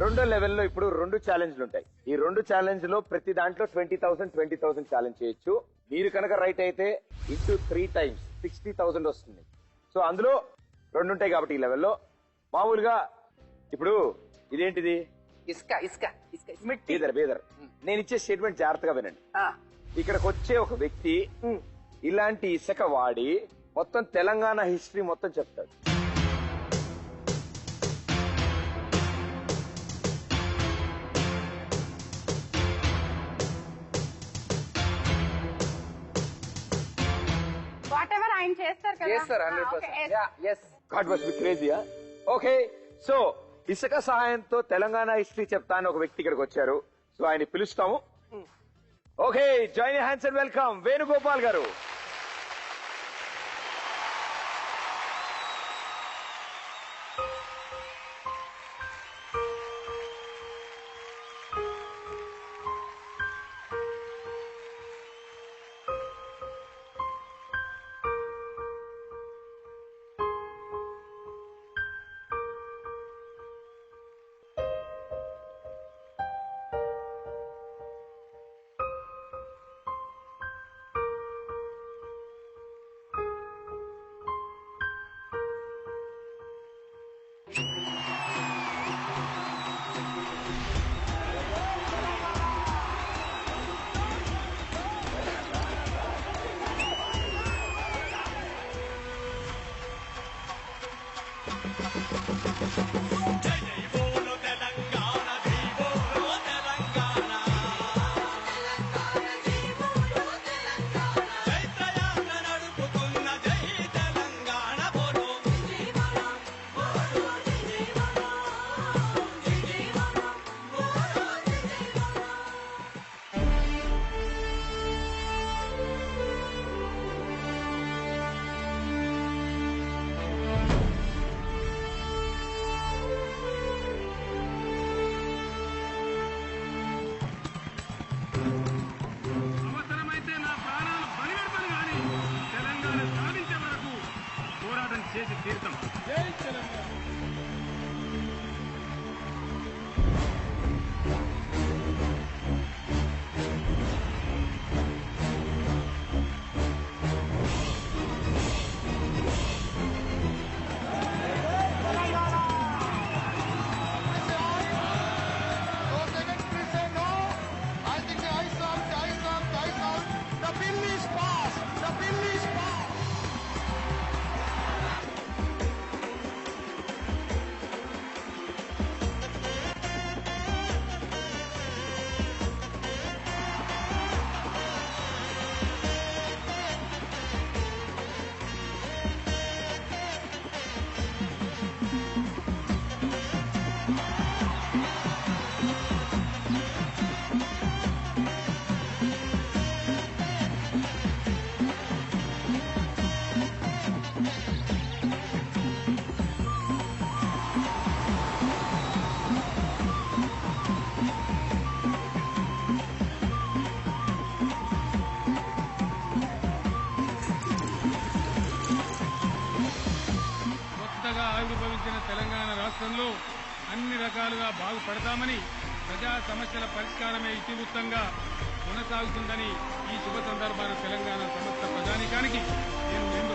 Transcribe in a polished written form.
రెండో లెవెల్లో ఇప్పుడు 2 ఛాలెంజ్లు ఉంటాయి. ఈ 2 ఛాలెంజ్ లో ప్రతి దాంట్లో 20,000 ఛాలెంజ్ చేయొచ్చు. మీరు కనుక రైట్ అయితే ఇంటూ 3 times 60,000 వస్తుంది. సో అందులో 2 ఉంటాయి కాబట్టి ఈ లెవెల్లో మామూలుగా ఇప్పుడు ఇదేంటిది? ఇసుక ఇసుక ఇసుక బేదర్. నేను ఇచ్చే స్టేట్మెంట్ జాగ్రత్తగా వినండి. ఇక్కడికి వచ్చే ఒక వ్యక్తి ఇలాంటి ఇసుక వాడి మొత్తం తెలంగాణ హిస్టరీ మొత్తం చెప్తాడు. ఆయన చేస్తారు కదా. చేస్తారు 100%. God must be crazy. Okay, so ఇసుక సహాయంతో తెలంగాణ హిస్టరీ చెప్తా అని ఒక వ్యక్తి ఇక్కడికి వచ్చారు. సో ఆయన పిలుస్తాము. Okay, join hands and welcome Venugopal గారు. చేసి తీర్థం. జై తెలంగాణ. ఆవిర్భవించిన తెలంగాణ రాష్ట్రంలో అన్ని రకాలుగా బాగుపడతామని, ప్రజా సమస్యల పరిష్కారమే ఇతివృత్తంగా కొనసాగుతుందని ఈ శుభ సందర్భాన తెలంగాణ సమస్త ప్రజానీకానికి నేను